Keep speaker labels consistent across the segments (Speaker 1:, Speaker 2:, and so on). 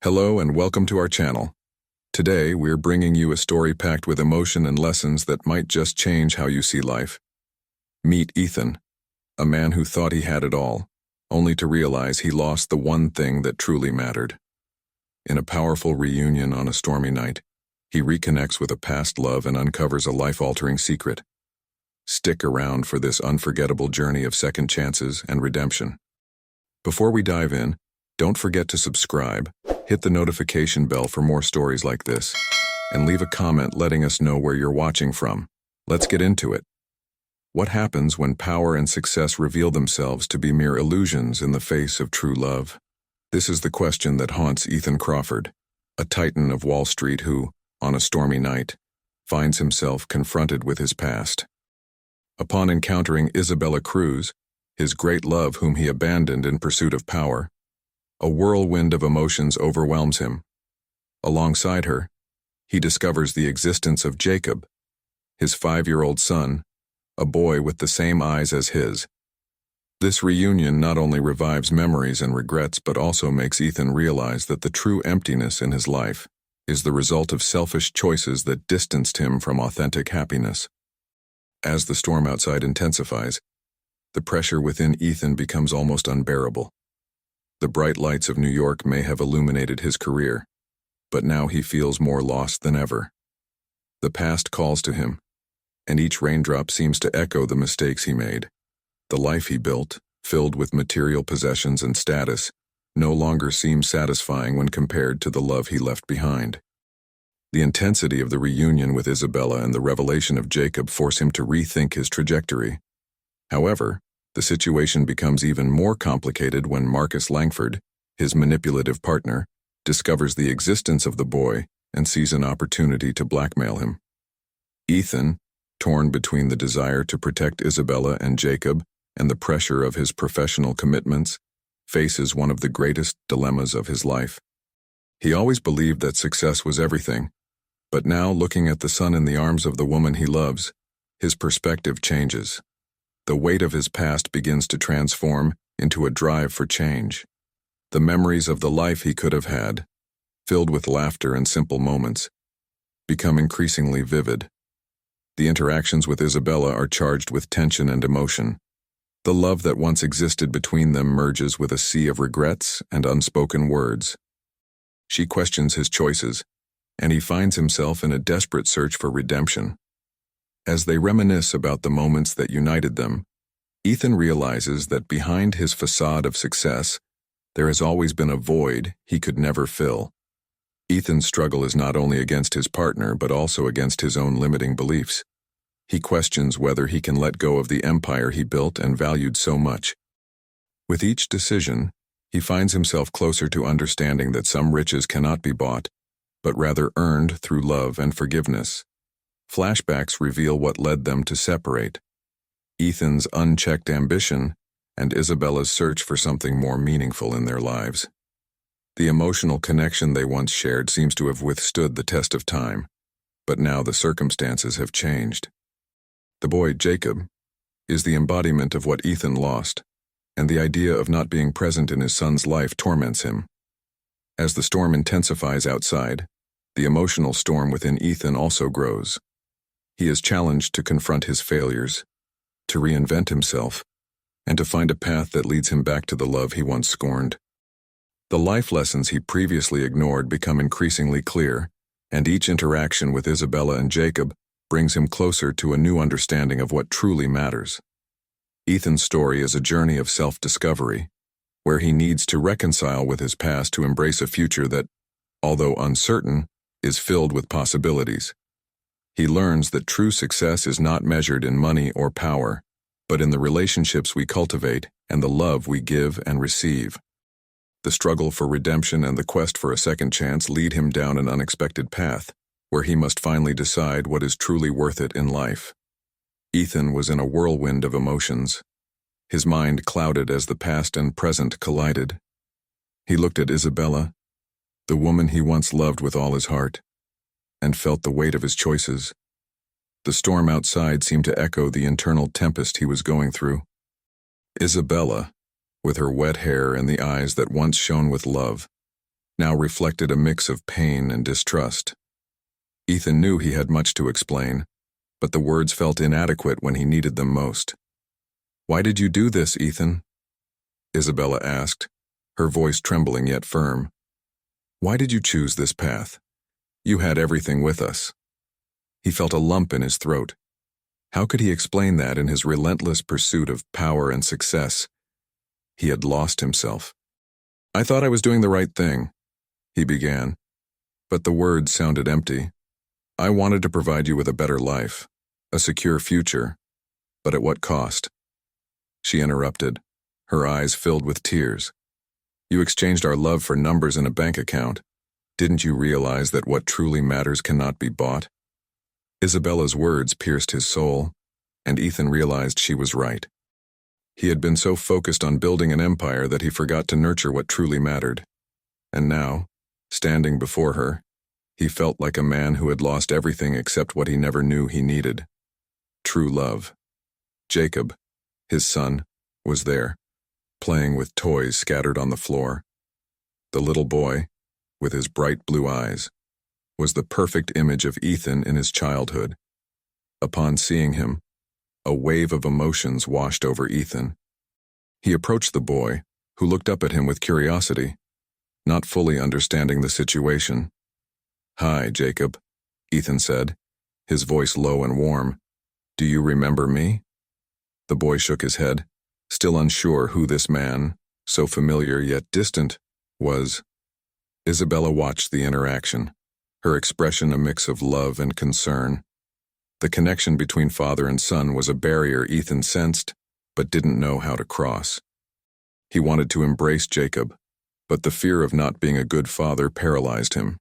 Speaker 1: Hello and welcome to our channel. Today, we're bringing you a story packed with emotion and lessons that might just change how you see life. Meet Ethan, a man who thought he had it all, only to realize he lost the one thing that truly mattered. In a powerful reunion on a stormy night, he reconnects with a past love and uncovers a life-altering secret. Stick around for this unforgettable journey of second chances and redemption. Before we dive in, don't forget to subscribe, hit the notification bell for more stories like this, and leave a comment letting us know where you're watching from. Let's get into it. What happens when power and success reveal themselves to be mere illusions in the face of true love? This is the question that haunts Ethan Crawford, a titan of Wall Street who, on a stormy night, finds himself confronted with his past. Upon encountering Isabella Cruz, his great love whom he abandoned in pursuit of power, a whirlwind of emotions overwhelms him. Alongside her, he discovers the existence of Jacob, his 5-year-old son, a boy with the same eyes as his. This reunion not only revives memories and regrets but also makes Ethan realize that the true emptiness in his life is the result of selfish choices that distanced him from authentic happiness. As the storm outside intensifies, the pressure within Ethan becomes almost unbearable. The bright lights of New York may have illuminated his career, but now he feels more lost than ever. The past calls to him, and each raindrop seems to echo the mistakes he made. The life he built, filled with material possessions and status, no longer seems satisfying when compared to the love he left behind. The intensity of the reunion with Isabella and the revelation of Jacob force him to rethink his trajectory. However, the situation becomes even more complicated when Marcus Langford, his manipulative partner, discovers the existence of the boy and sees an opportunity to blackmail him. Ethan, torn between the desire to protect Isabella and Jacob and the pressure of his professional commitments, faces one of the greatest dilemmas of his life. He always believed that success was everything, but now, looking at the son in the arms of the woman he loves, his perspective changes. The weight of his past begins to transform into a drive for change. The memories of the life he could have had, filled with laughter and simple moments, become increasingly vivid. The interactions with Isabella are charged with tension and emotion. The love that once existed between them merges with a sea of regrets and unspoken words. She questions his choices, and he finds himself in a desperate search for redemption. As they reminisce about the moments that united them, Ethan realizes that behind his facade of success, there has always been a void he could never fill. Ethan's struggle is not only against his partner but also against his own limiting beliefs. He questions whether he can let go of the empire he built and valued so much. With each decision, he finds himself closer to understanding that some riches cannot be bought, but rather earned through love and forgiveness. Flashbacks reveal what led them to separate: Ethan's unchecked ambition and Isabella's search for something more meaningful in their lives. The emotional connection they once shared seems to have withstood the test of time, but now the circumstances have changed. The boy, Jacob, is the embodiment of what Ethan lost, and the idea of not being present in his son's life torments him. As the storm intensifies outside, the emotional storm within Ethan also grows. He is challenged to confront his failures, to reinvent himself, and to find a path that leads him back to the love he once scorned. The life lessons he previously ignored become increasingly clear, and each interaction with Isabella and Jacob brings him closer to a new understanding of what truly matters. Ethan's story is a journey of self-discovery, where he needs to reconcile with his past to embrace a future that, although uncertain, is filled with possibilities. He learns that true success is not measured in money or power, but in the relationships we cultivate and the love we give and receive. The struggle for redemption and the quest for a second chance lead him down an unexpected path, where he must finally decide what is truly worth it in life. Ethan was in a whirlwind of emotions, his mind clouded as the past and present collided. He looked at Isabella, the woman he once loved with all his heart, and felt the weight of his choices. The storm outside seemed to echo the internal tempest he was going through. Isabella, with her wet hair and the eyes that once shone with love, now reflected a mix of pain and distrust. Ethan knew he had much to explain, but the words felt inadequate when he needed them most. "Why did you do this, Ethan?" Isabella asked, her voice trembling yet firm. "Why did you choose this path? You had everything with us." He felt a lump in his throat. How could he explain that in his relentless pursuit of power and success? He had lost himself. "I thought I was doing the right thing," he began, but the words sounded empty. "I wanted to provide you with a better life, a secure future, but at what cost?" She interrupted, her eyes filled with tears. "You exchanged our love for numbers in a bank account. Didn't you realize that what truly matters cannot be bought?" Isabella's words pierced his soul, and Ethan realized she was right. He had been so focused on building an empire that he forgot to nurture what truly mattered. And now, standing before her, he felt like a man who had lost everything except what he never knew he needed. True love. Jacob, his son, was there, playing with toys scattered on the floor. The little boy, with his bright blue eyes, was the perfect image of Ethan in his childhood. Upon seeing him, a wave of emotions washed over Ethan. He approached the boy, who looked up at him with curiosity, not fully understanding the situation. "Hi, Jacob," Ethan said, his voice low and warm. "Do you remember me?" The boy shook his head, still unsure who this man, so familiar yet distant, was. Isabella watched the interaction, her expression a mix of love and concern. The connection between father and son was a barrier Ethan sensed, but didn't know how to cross. He wanted to embrace Jacob, but the fear of not being a good father paralyzed him.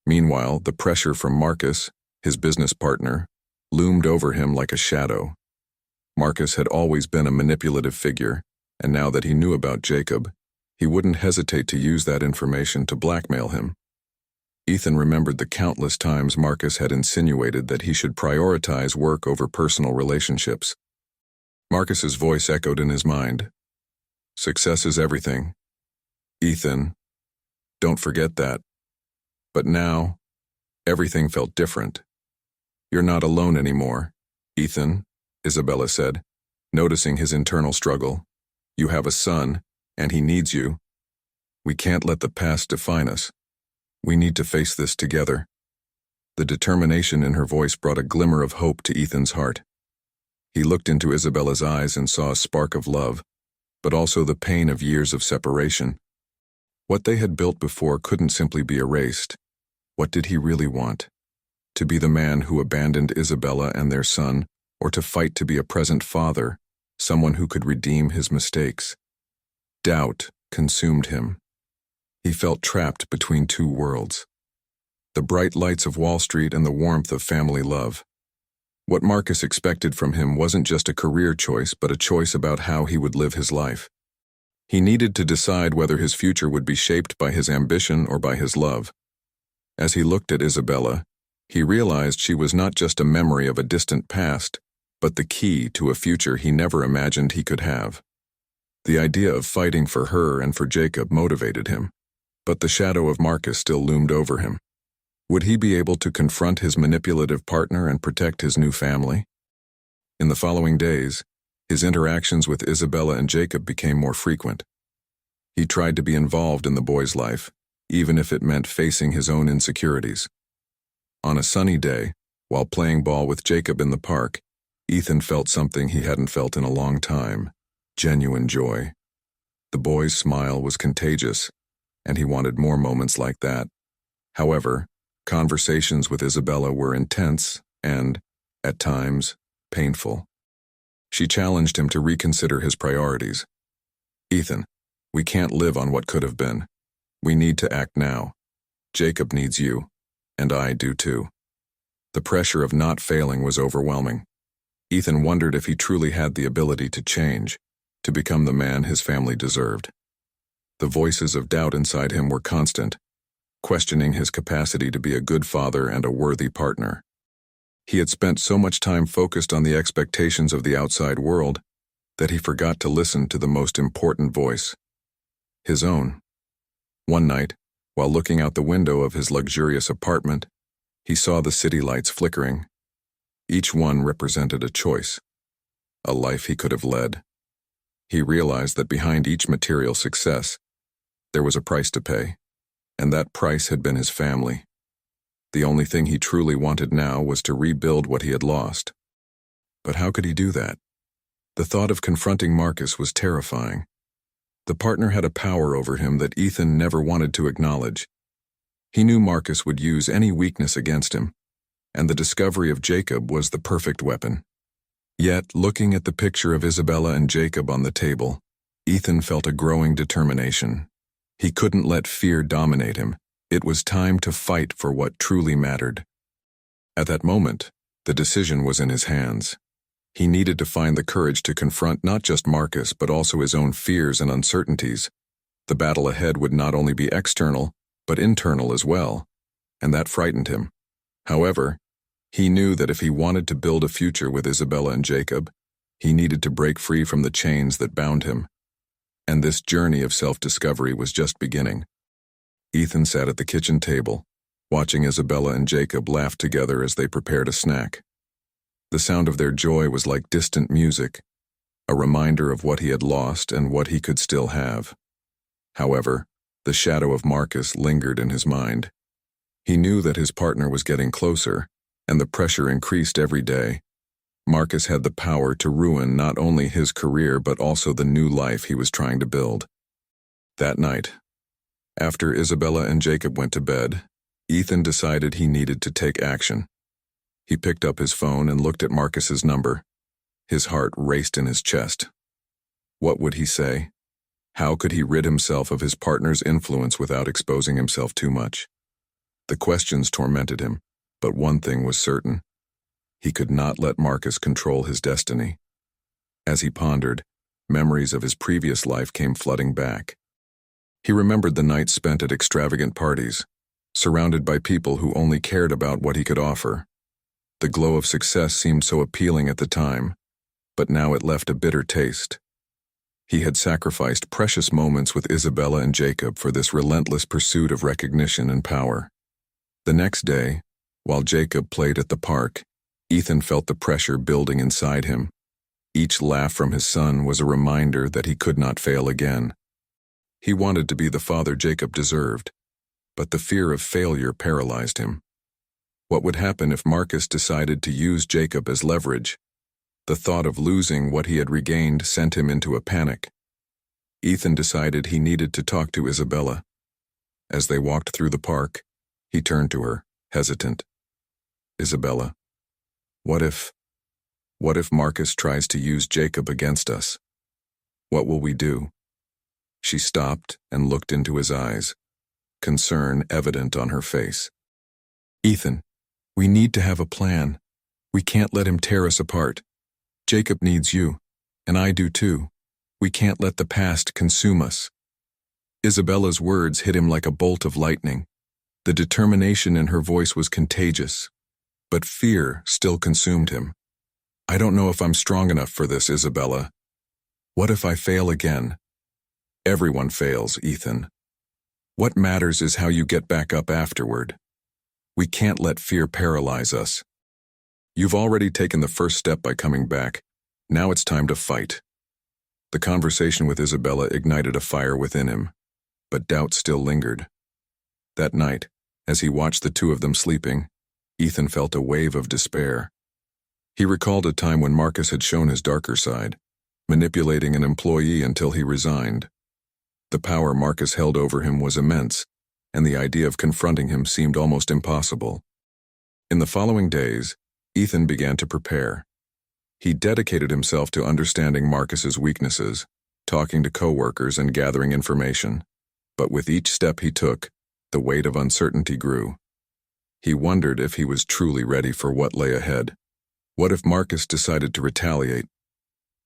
Speaker 1: Meanwhile, the pressure from Marcus, his business partner, loomed over him like a shadow. Marcus had always been a manipulative figure, and now that he knew about Jacob, he wouldn't hesitate to use that information to blackmail him. Ethan remembered the countless times Marcus had insinuated that he should prioritize work over personal relationships. Marcus's voice echoed in his mind. "Success is everything. Ethan, don't forget that." But now, everything felt different. "You're not alone anymore, Ethan," Isabella said, noticing his internal struggle. "You have a son, and he needs you. We can't let the past define us. We need to face this together." The determination in her voice brought a glimmer of hope to Ethan's heart. He looked into Isabella's eyes and saw a spark of love, but also the pain of years of separation. What they had built before couldn't simply be erased. What did he really want? To be the man who abandoned Isabella and their son, or to fight to be a present father, someone who could redeem his mistakes? Doubt consumed him. He felt trapped between two worlds. The bright lights of Wall Street and the warmth of family love. What Marcus expected from him wasn't just a career choice, but a choice about how he would live his life. He needed to decide whether his future would be shaped by his ambition or by his love. As he looked at Isabella, he realized she was not just a memory of a distant past, but the key to a future he never imagined he could have. The idea of fighting for her and for Jacob motivated him, but the shadow of Marcus still loomed over him. Would he be able to confront his manipulative partner and protect his new family? In the following days, his interactions with Isabella and Jacob became more frequent. He tried to be involved in the boy's life, even if it meant facing his own insecurities. On a sunny day, while playing ball with Jacob in the park, Ethan felt something he hadn't felt in a long time: genuine joy. The boy's smile was contagious, and he wanted more moments like that. However, conversations with Isabella were intense and, at times, painful. She challenged him to reconsider his priorities. "Ethan, we can't live on what could have been. We need to act now. Jacob needs you, and I do too." The pressure of not failing was overwhelming. Ethan wondered if he truly had the ability to change, to become the man his family deserved. The voices of doubt inside him were constant, questioning his capacity to be a good father and a worthy partner. He had spent so much time focused on the expectations of the outside world that he forgot to listen to the most important voice: his own. One night, While looking out the window of his luxurious apartment, he saw the city lights flickering. Each one represented a choice, a life he could have led. He realized that behind each material success, there was a price to pay, and that price had been his family. The only thing he truly wanted now was to rebuild what he had lost. But how could he do that? The thought of confronting Marcus was terrifying. The partner had a power over him that Ethan never wanted to acknowledge. He knew Marcus would use any weakness against him, and the discovery of Jacob was the perfect weapon. Yet, looking at the picture of Isabella and Jacob on the table, Ethan felt a growing determination. He couldn't let fear dominate him. It was time to fight for what truly mattered. At that moment, the decision was in his hands. He needed to find the courage to confront not just Marcus but also his own fears and uncertainties. The battle ahead would not only be external, but internal as well, and that frightened him. However, he knew that if he wanted to build a future with Isabella and Jacob, he needed to break free from the chains that bound him. And this journey of self-discovery was just beginning. Ethan sat at the kitchen table, watching Isabella and Jacob laugh together as they prepared a snack. The sound of their joy was like distant music, a reminder of what he had lost and what he could still have. However, the shadow of Marcus lingered in his mind. He knew that his partner was getting closer, and the pressure increased every day. Marcus had the power to ruin not only his career but also the new life he was trying to build. That night, after Isabella and Jacob went to bed, Ethan decided he needed to take action. He picked up his phone and looked at Marcus's number. His heart raced in his chest. What would he say? How could he rid himself of his partner's influence without exposing himself too much? The questions tormented him, but one thing was certain. He could not let Marcus control his destiny. As he pondered, memories of his previous life came flooding back. He remembered the nights spent at extravagant parties, surrounded by people who only cared about what he could offer. The glow of success seemed so appealing at the time, but now it left a bitter taste. He had sacrificed precious moments with Isabella and Jacob for this relentless pursuit of recognition and power. The next day, while Jacob played at the park, Ethan felt the pressure building inside him. Each laugh from his son was a reminder that he could not fail again. He wanted to be the father Jacob deserved, but the fear of failure paralyzed him. What would happen if Marcus decided to use Jacob as leverage? The thought of losing what he had regained sent him into a panic. Ethan decided he needed to talk to Isabella. As they walked through the park, he turned to her, hesitant. Isabella, what if Marcus tries to use Jacob against us? What will we do? She stopped and looked into his eyes, concern evident on her face. Ethan, we need to have a plan. We can't let him tear us apart. Jacob needs you, and I do too. We can't let the past consume us. Isabella's words hit him like a bolt of lightning. The determination in her voice was contagious, but fear still consumed him. I don't know if I'm strong enough for this, Isabella. What if I fail again? Everyone fails, Ethan. What matters is how you get back up afterward. We can't let fear paralyze us. You've already taken the first step by coming back. Now it's time to fight. The conversation with Isabella ignited a fire within him, but doubt still lingered. That night, as he watched the two of them sleeping, Ethan felt a wave of despair. He recalled a time when Marcus had shown his darker side, manipulating an employee until he resigned. The power Marcus held over him was immense, and the idea of confronting him seemed almost impossible. In the following days, Ethan began to prepare. He dedicated himself to understanding Marcus's weaknesses, talking to coworkers and gathering information. But with each step he took, the weight of uncertainty grew. He wondered if he was truly ready for what lay ahead. What if Marcus decided to retaliate?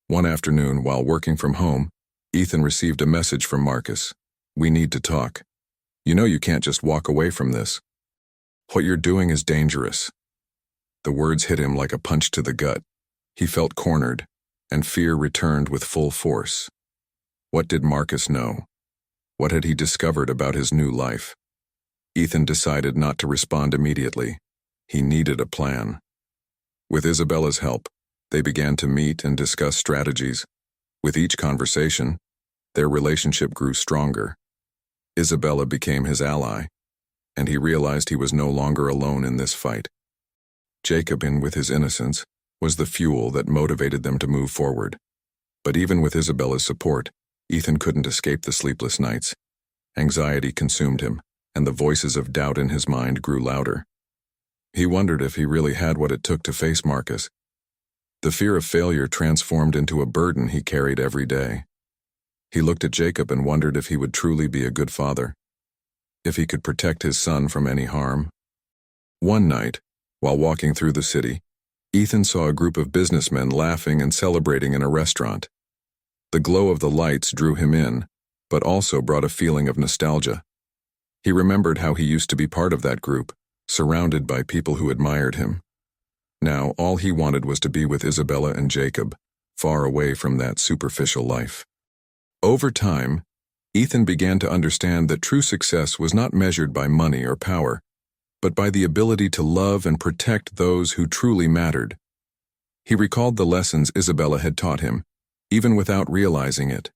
Speaker 1: One afternoon, while working from home, Ethan received a message from Marcus. We need to talk. You know you can't just walk away from this. What you're doing is dangerous. The words hit him like a punch to the gut. He felt cornered, and fear returned with full force. What did Marcus know? What had he discovered about his new life? Ethan decided not to respond immediately. He needed a plan. With Isabella's help, they began to meet and discuss strategies. With each conversation, their relationship grew stronger. Isabella became his ally, and he realized he was no longer alone in this fight. Jacob, with his innocence, was the fuel that motivated them to move forward. But even with Isabella's support, Ethan couldn't escape the sleepless nights. Anxiety consumed him, and the voices of doubt in his mind grew louder. He wondered if he really had what it took to face Marcus. The fear of failure transformed into a burden he carried every day. He looked at Jacob and wondered if he would truly be a good father, if he could protect his son from any harm. One night, while walking through the city, Ethan saw a group of businessmen laughing and celebrating in a restaurant. The glow of the lights drew him in, but also brought a feeling of nostalgia. He remembered how he used to be part of that group, surrounded by people who admired him. Now, all he wanted was to be with Isabella and Jacob, far away from that superficial life. Over time, Ethan began to understand that true success was not measured by money or power, but by the ability to love and protect those who truly mattered. He recalled the lessons Isabella had taught him, even without realizing it.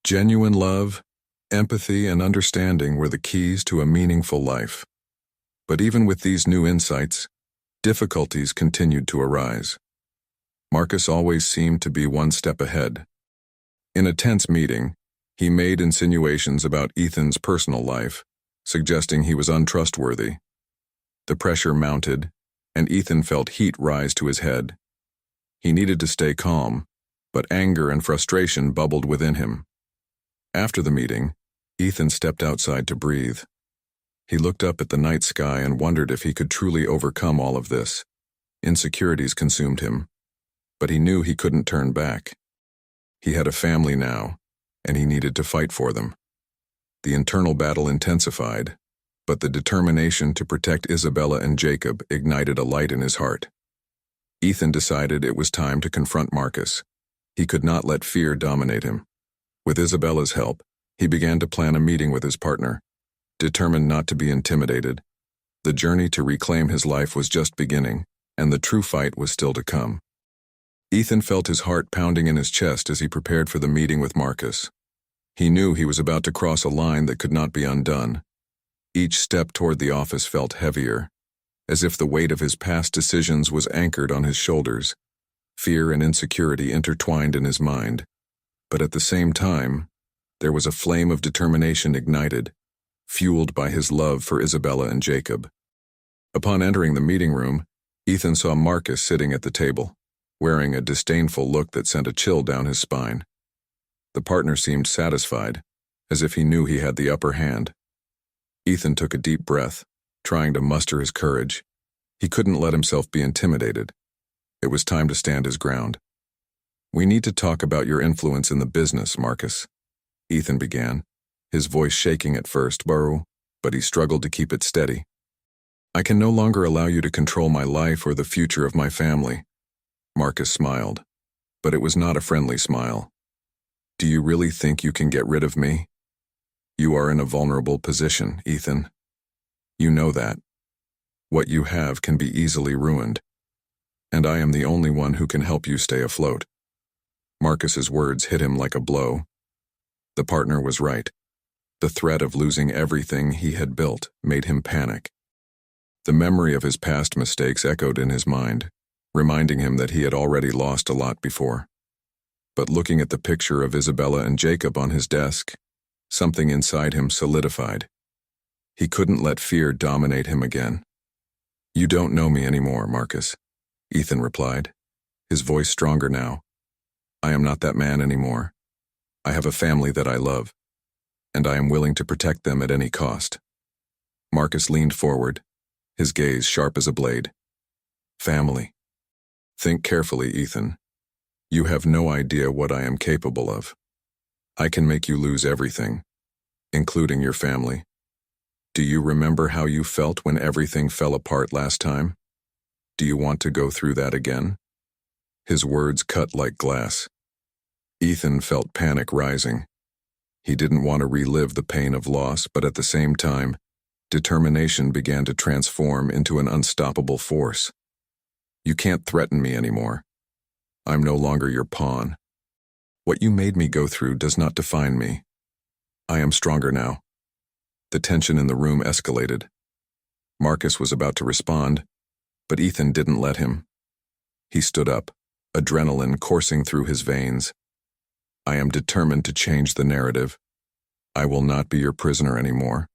Speaker 1: Genuine love, empathy, and understanding were the keys to a meaningful life. But even with these new insights, difficulties continued to arise. Marcus always seemed to be one step ahead. In a tense meeting, he made insinuations about Ethan's personal life, suggesting he was untrustworthy. The pressure mounted, and Ethan felt heat rise to his head. He needed to stay calm, but anger and frustration bubbled within him. After the meeting, Ethan stepped outside to breathe. He looked up at the night sky and wondered if he could truly overcome all of this. Insecurities consumed him, but he knew he couldn't turn back. He had a family now, and he needed to fight for them. The internal battle intensified, but the determination to protect Isabella and Jacob ignited a light in his heart. Ethan decided it was time to confront Marcus. He could not let fear dominate him. With Isabella's help, he began to plan a meeting with his partner. Determined not to be intimidated, the journey to reclaim his life was just beginning, and the true fight was still to come. Ethan felt his heart pounding in his chest as he prepared for the meeting with Marcus. He knew he was about to cross a line that could not be undone. Each step toward the office felt heavier, as if the weight of his past decisions was anchored on his shoulders. Fear and insecurity intertwined in his mind, but at the same time, there was a flame of determination ignited, fueled by his love for Isabella and Jacob. Upon entering the meeting room, Ethan saw Marcus sitting at the table, wearing a disdainful look that sent a chill down his spine. The partner seemed satisfied, as if he knew he had the upper hand. Ethan took a deep breath, trying to muster his courage. He couldn't let himself be intimidated. It was time to stand his ground. "We need to talk about your influence in the business, Marcus," Ethan began, his voice shaking at first, but he struggled to keep it steady. "I can no longer allow you to control my life or the future of my family." Marcus smiled, but it was not a friendly smile. "Do you really think you can get rid of me? You are in a vulnerable position, Ethan. You know that. What you have can be easily ruined, and I am the only one who can help you stay afloat." Marcus's words hit him like a blow. The partner was right. The threat of losing everything he had built made him panic. The memory of his past mistakes echoed in his mind, reminding him that he had already lost a lot before. But looking at the picture of Isabella and Jacob on his desk, something inside him solidified. He couldn't let fear dominate him again. "You don't know me anymore, Marcus," Ethan replied, his voice stronger now. "I am not that man anymore. I have a family that I love, and I am willing to protect them at any cost." Marcus leaned forward, his gaze sharp as a blade. "Family. Think carefully, Ethan. You have no idea what I am capable of. I can make you lose everything, including your family. Do you remember how you felt when everything fell apart last time? Do you want to go through that again?" His words cut like glass. Ethan felt panic rising. He didn't want to relive the pain of loss, but at the same time, Determination began to transform into an unstoppable force. You can't threaten me anymore. I'm no longer your pawn. What you made me go through does not define me. I am stronger now. The tension in the room escalated. Marcus was about to respond, but Ethan didn't let him. He stood up, adrenaline coursing through his veins. I am determined to change the narrative. I will not be your prisoner anymore.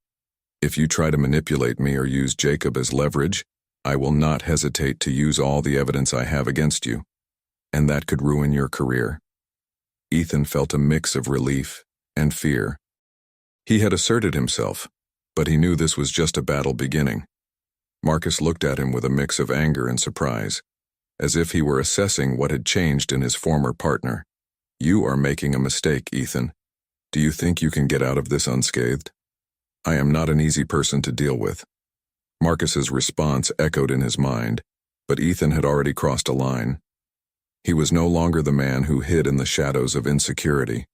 Speaker 1: If you try to manipulate me or use Jacob as leverage, I will not hesitate to use all the evidence I have against you, and that could ruin your career. Ethan felt a mix of relief and fear. He had asserted himself, but he knew this was just a battle beginning. Marcus looked at him with a mix of anger and surprise, as if he were assessing what had changed in his former partner. You are making a mistake, Ethan. Do you think you can get out of this unscathed? I am not an easy person to deal with. Marcus's response echoed in his mind, but Ethan had already crossed a line. He was no longer the man who hid in the shadows of insecurity.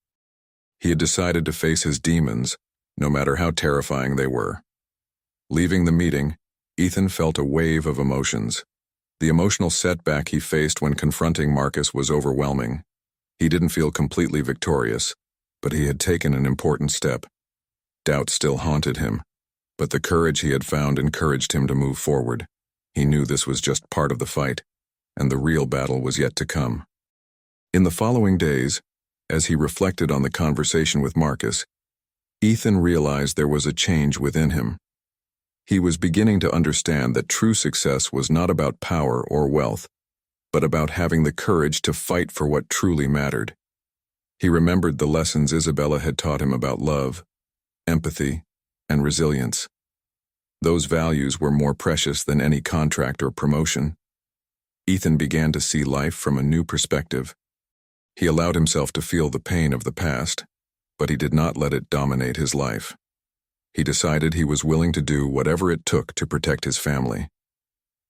Speaker 1: He had decided to face his demons, no matter how terrifying they were. Leaving the meeting, Ethan felt a wave of emotions. The emotional setback he faced when confronting Marcus was overwhelming. He didn't feel completely victorious, but he had taken an important step. Doubt still haunted him, but the courage he had found encouraged him to move forward. He knew this was just part of the fight, and the real battle was yet to come. In the following days, as he reflected on the conversation with Marcus, Ethan realized there was a change within him. He was beginning to understand that true success was not about power or wealth, but about having the courage to fight for what truly mattered. He remembered the lessons Isabella had taught him about love, empathy, and resilience. Those values were more precious than any contract or promotion. Ethan began to see life from a new perspective. He allowed himself to feel the pain of the past, but he did not let it dominate his life. He decided he was willing to do whatever it took to protect his family.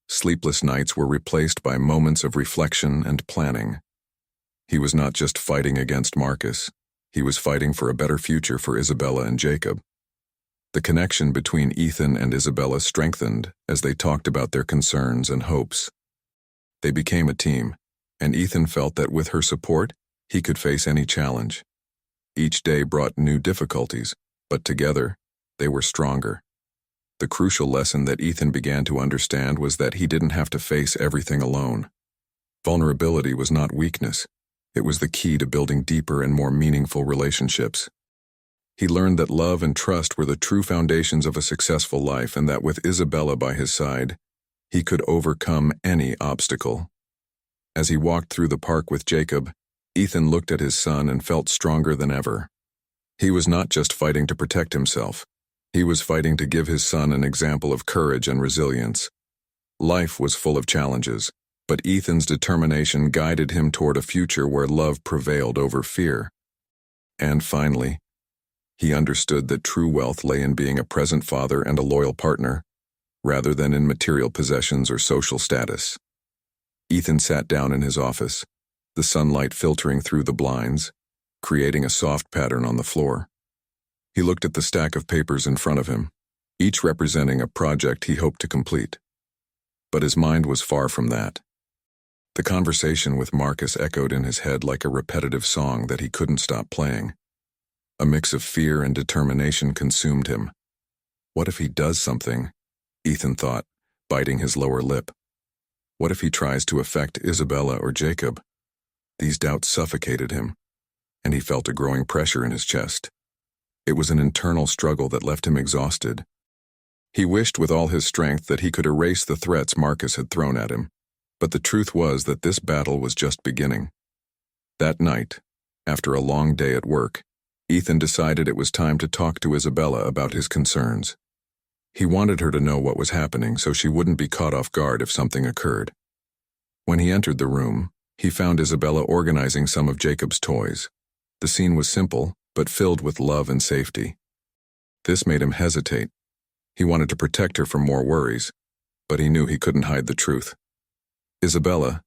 Speaker 1: Sleepless nights were replaced by moments of reflection and planning. He was not just fighting against Marcus. He was fighting for a better future for Isabella and Jacob. The connection between Ethan and Isabella strengthened as they talked about their concerns and hopes. They became a team, and Ethan felt that with her support, he could face any challenge. Each day brought new difficulties, but together, they were stronger. The crucial lesson that Ethan began to understand was that he didn't have to face everything alone. Vulnerability was not weakness. It was the key to building deeper and more meaningful relationships. He learned that love and trust were the true foundations of a successful life, and that with Isabella by his side, he could overcome any obstacle. As he walked through the park with Jacob, Ethan looked at his son and felt stronger than ever. He was not just fighting to protect himself. He was fighting to give his son an example of courage and resilience. Life was full of challenges, but Ethan's determination guided him toward a future where love prevailed over fear. And finally, he understood that true wealth lay in being a present father and a loyal partner, rather than in material possessions or social status. Ethan sat down in his office, the sunlight filtering through the blinds, creating a soft pattern on the floor. He looked at the stack of papers in front of him, each representing a project he hoped to complete. But his mind was far from that. The conversation with Marcus echoed in his head like a repetitive song that he couldn't stop playing. A mix of fear and determination consumed him. What if he does something? Ethan thought, biting his lower lip. What if he tries to affect Isabella or Jacob? These doubts suffocated him, and he felt a growing pressure in his chest. It was an internal struggle that left him exhausted. He wished with all his strength that he could erase the threats Marcus had thrown at him, but the truth was that this battle was just beginning. That night, after a long day at work, Ethan decided it was time to talk to Isabella about his concerns. He wanted her to know what was happening so she wouldn't be caught off guard if something occurred. When he entered the room, he found Isabella organizing some of Jacob's toys. The scene was simple, but filled with love and safety. This made him hesitate. He wanted to protect her from more worries, but he knew he couldn't hide the truth. Isabella,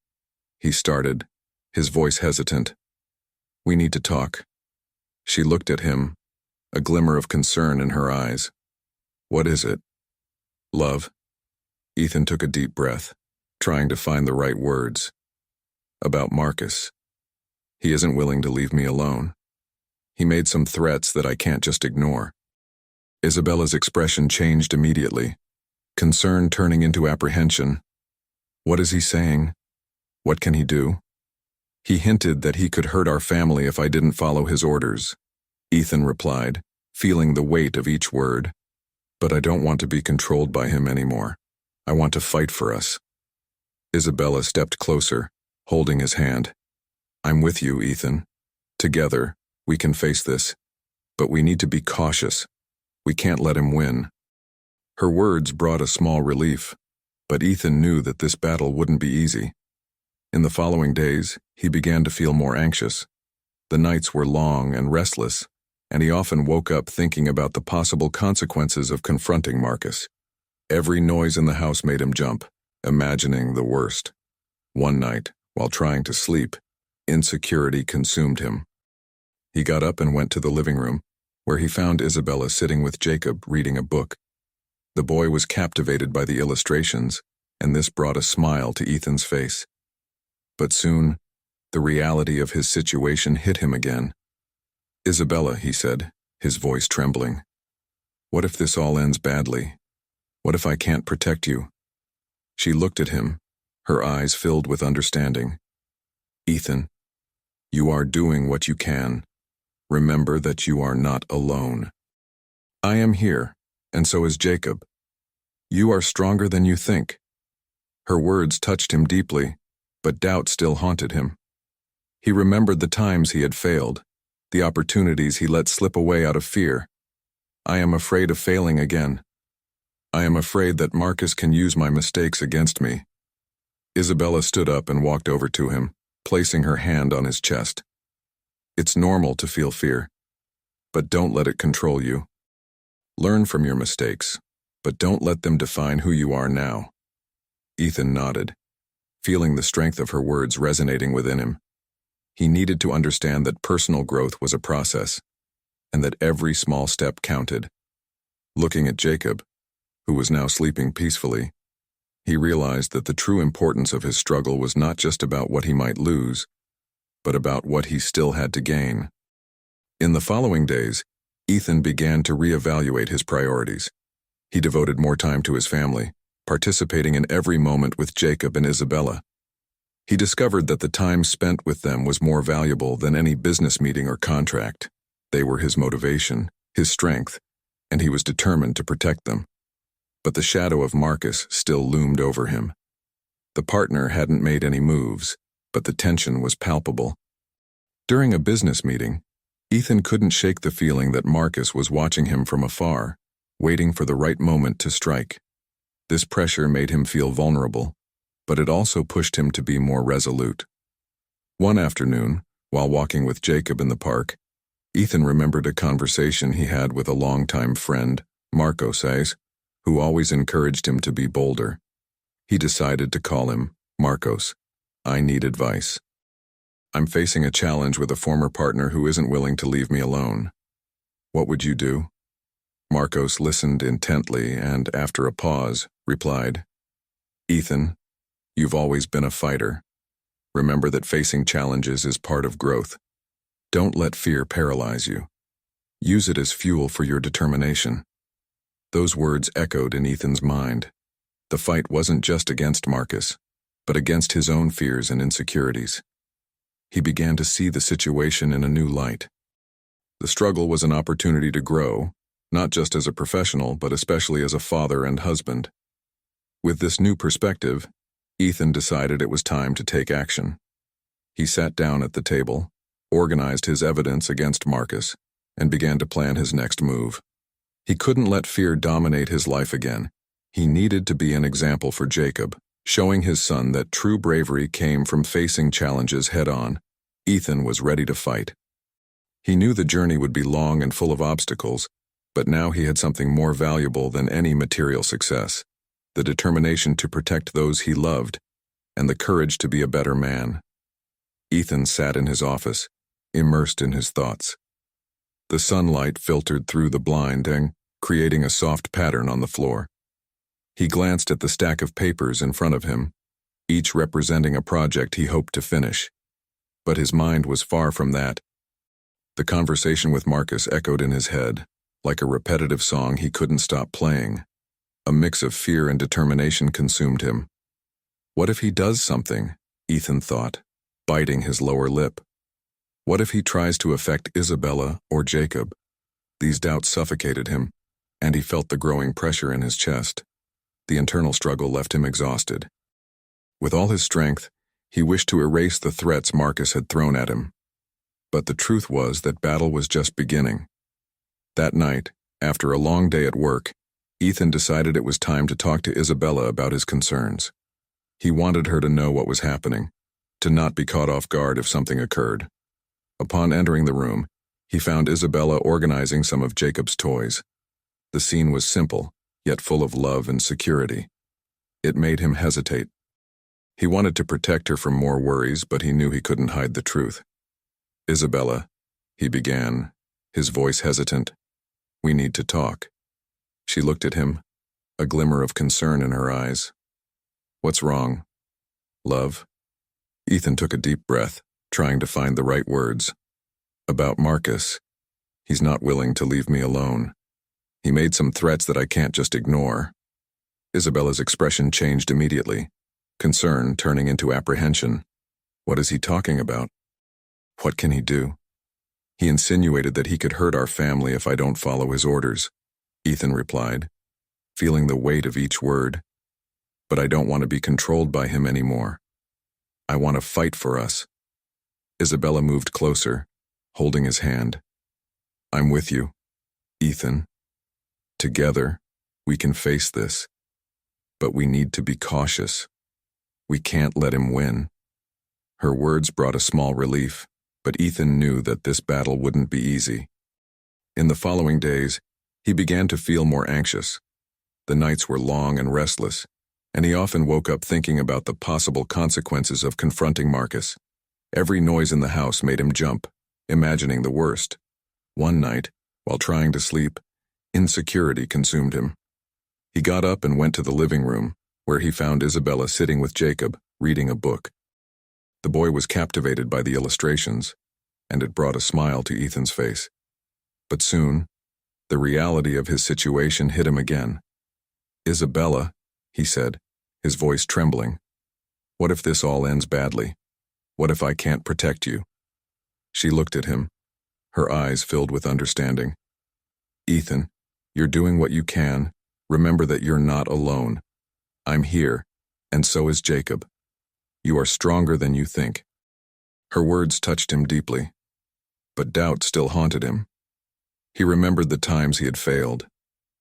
Speaker 1: he started, his voice hesitant. We need to talk. She looked at him, a glimmer of concern in her eyes. What is it? Love. Ethan took a deep breath, trying to find the right words. About Marcus. He isn't willing to leave me alone. He made some threats that I can't just ignore. Isabella's expression changed immediately, concern turning into apprehension. What is he saying? What can he do? He hinted that he could hurt our family if I didn't follow his orders. Ethan replied, feeling the weight of each word. But I don't want to be controlled by him anymore. I want to fight for us. Isabella stepped closer, holding his hand. I'm with you, Ethan. Together, we can face this. But we need to be cautious. We can't let him win. Her words brought a small relief, but Ethan knew that this battle wouldn't be easy. In the following days, he began to feel more anxious. The nights were long and restless, and he often woke up thinking about the possible consequences of confronting Marcus. Every noise in the house made him jump, imagining the worst. One night, while trying to sleep, insecurity consumed him. He got up and went to the living room, where he found Isabella sitting with Jacob reading a book. The boy was captivated by the illustrations, and this brought a smile to Ethan's face. But soon, the reality of his situation hit him again. Isabella, he said, his voice trembling. What if this all ends badly? What if I can't protect you? She looked at him, her eyes filled with understanding. Ethan, you are doing what you can. Remember that you are not alone. I am here, and so is Jacob. You are stronger than you think. Her words touched him deeply, but doubt still haunted him. He remembered the times he had failed, the opportunities he let slip away out of fear. I am afraid of failing again. I am afraid that Marcus can use my mistakes against me. Isabella stood up and walked over to him, placing her hand on his chest. It's normal to feel fear, but don't let it control you. Learn from your mistakes, but don't let them define who you are now. Ethan nodded, feeling the strength of her words resonating within him. He needed to understand that personal growth was a process, and that every small step counted. Looking at Jacob, who was now sleeping peacefully, he realized that the true importance of his struggle was not just about what he might lose, but about what he still had to gain. In the following days, Ethan began to reevaluate his priorities. He devoted more time to his family, participating in every moment with Jacob and Isabella. He discovered that the time spent with them was more valuable than any business meeting or contract. They were his motivation, his strength, and he was determined to protect them. But the shadow of Marcus still loomed over him. The partner hadn't made any moves, but the tension was palpable. During a business meeting, Ethan couldn't shake the feeling that Marcus was watching him from afar, waiting for the right moment to strike. This pressure made him feel vulnerable, but it also pushed him to be more resolute. One afternoon, while walking with Jacob in the park, Ethan remembered a conversation he had with a longtime friend, Marcos, who always encouraged him to be bolder. He decided to call him Marcos. I need advice. I'm facing a challenge with a former partner who isn't willing to leave me alone. What would you do? Marcos listened intently and, after a pause, replied, Ethan, you've always been a fighter. Remember that facing challenges is part of growth. Don't let fear paralyze you. Use it as fuel for your determination. Those words echoed in Ethan's mind. The fight wasn't just against Marcus, but against his own fears and insecurities. He began to see the situation in a new light. The struggle was an opportunity to grow, not just as a professional, but especially as a father and husband. With this new perspective, Ethan decided it was time to take action. He sat down at the table, organized his evidence against Marcus, and began to plan his next move. He couldn't let fear dominate his life again. He needed to be an example for Jacob, showing his son that true bravery came from facing challenges head-on. Ethan was ready to fight. He knew the journey would be long and full of obstacles, but now he had something more valuable than any material success: the determination to protect those he loved, and the courage to be a better man. Ethan sat in his office, immersed in his thoughts. The sunlight filtered through the blind, creating a soft pattern on the floor. He glanced at the stack of papers in front of him, each representing a project he hoped to finish. But his mind was far from that. The conversation with Marcus echoed in his head, like a repetitive song he couldn't stop playing. A mix of fear and determination consumed him. What if he does something? Ethan thought, biting his lower lip. What if he tries to affect Isabella or Jacob? These doubts suffocated him, and he felt the growing pressure in his chest. The internal struggle left him exhausted. With all his strength, he wished to erase the threats Marcus had thrown at him. But the truth was that battle was just beginning. That night, after a long day at work, Ethan decided it was time to talk to Isabella about his concerns. He wanted her to know what was happening, to not be caught off guard if something occurred. Upon entering the room, he found Isabella organizing some of Jacob's toys. The scene was simple, yet full of love and security. It made him hesitate. He wanted to protect her from more worries, but he knew he couldn't hide the truth. "Isabella," he began, his voice hesitant, "we need to talk." She looked at him, a glimmer of concern in her eyes. "What's wrong? Love?" Ethan took a deep breath, trying to find the right words. "About Marcus. He's not willing to leave me alone. He made some threats that I can't just ignore." Isabella's expression changed immediately, concern turning into apprehension. What is he talking about? What can he do? "He insinuated that he could hurt our family if I don't follow his orders," Ethan replied, feeling the weight of each word. "But I don't want to be controlled by him anymore. I want to fight for us." Isabella moved closer, holding his hand. "I'm with you, Ethan. Together, we can face this. But we need to be cautious. We can't let him win." Her words brought a small relief, but Ethan knew that this battle wouldn't be easy. In the following days, he began to feel more anxious. The nights were long and restless, and he often woke up thinking about the possible consequences of confronting Marcus. Every noise in the house made him jump, imagining the worst. One night, while trying to sleep, insecurity consumed him. He got up and went to the living room, where he found Isabella sitting with Jacob, reading a book. The boy was captivated by the illustrations, and it brought a smile to Ethan's face. But soon, the reality of his situation hit him again. "Isabella," he said, his voice trembling, "what if this all ends badly? What if I can't protect you?" She looked at him, her eyes filled with understanding. "Ethan, you're doing what you can. Remember that you're not alone. I'm here, and so is Jacob. You are stronger than you think." Her words touched him deeply, but doubt still haunted him. He remembered the times he had failed,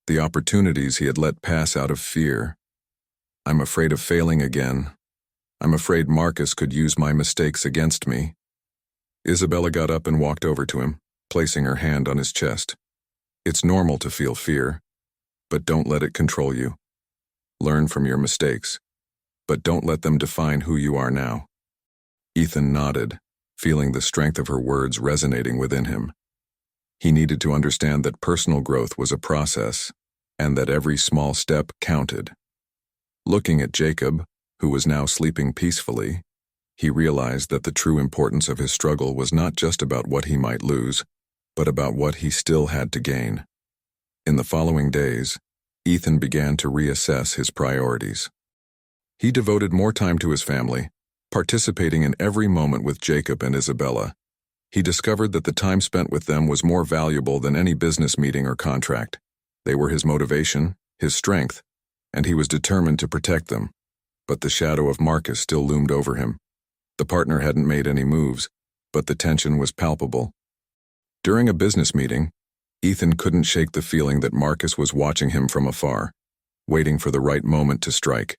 Speaker 1: the opportunities he had let pass out of fear. "I'm afraid of failing again. I'm afraid Marcus could use my mistakes against me." Isabella got up and walked over to him, placing her hand on his chest. "It's normal to feel fear, but don't let it control you. Learn from your mistakes, but don't let them define who you are now." Ethan nodded, feeling the strength of her words resonating within him. He needed to understand that personal growth was a process, and that every small step counted. Looking at Jacob, who was now sleeping peacefully, he realized that the true importance of his struggle was not just about what he might lose, but about what he still had to gain. In the following days, Ethan began to reassess his priorities. He devoted more time to his family, participating in every moment with Jacob and Isabella. He discovered that the time spent with them was more valuable than any business meeting or contract. They were his motivation, his strength, and he was determined to protect them. But the shadow of Marcus still loomed over him. The partner hadn't made any moves, but the tension was palpable. During a business meeting, Ethan couldn't shake the feeling that Marcus was watching him from afar, waiting for the right moment to strike.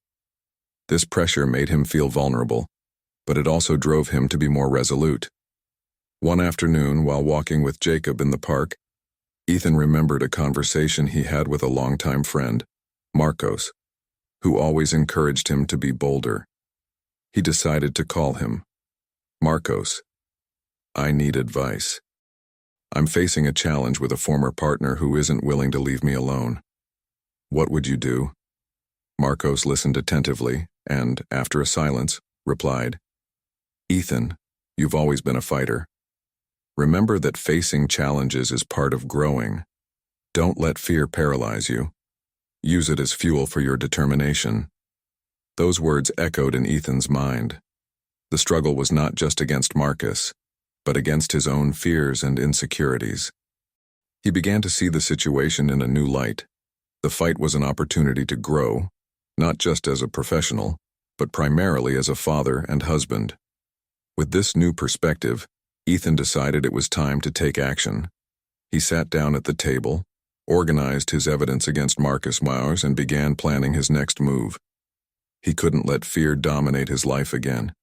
Speaker 1: This pressure made him feel vulnerable, but it also drove him to be more resolute. One afternoon, while walking with Jacob in the park, Ethan remembered a conversation he had with a longtime friend, Marcos, who always encouraged him to be bolder. He decided to call him. "Marcos, I need advice. I'm facing a challenge with a former partner who isn't willing to leave me alone. What would you do?" Marcos listened attentively and, after a silence, replied, "Ethan, you've always been a fighter. Remember that facing challenges is part of growing. Don't let fear paralyze you. Use it as fuel for your determination." Those words echoed in Ethan's mind. The struggle was not just against Marcus, but against his own fears and insecurities. He began to see the situation in a new light. The fight was an opportunity to grow, not just as a professional, but primarily as a father and husband. With this new perspective, Ethan decided it was time to take action. He sat down at the table, organized his evidence against Marcus Mowers, and began planning his next move. He couldn't let fear dominate his life again.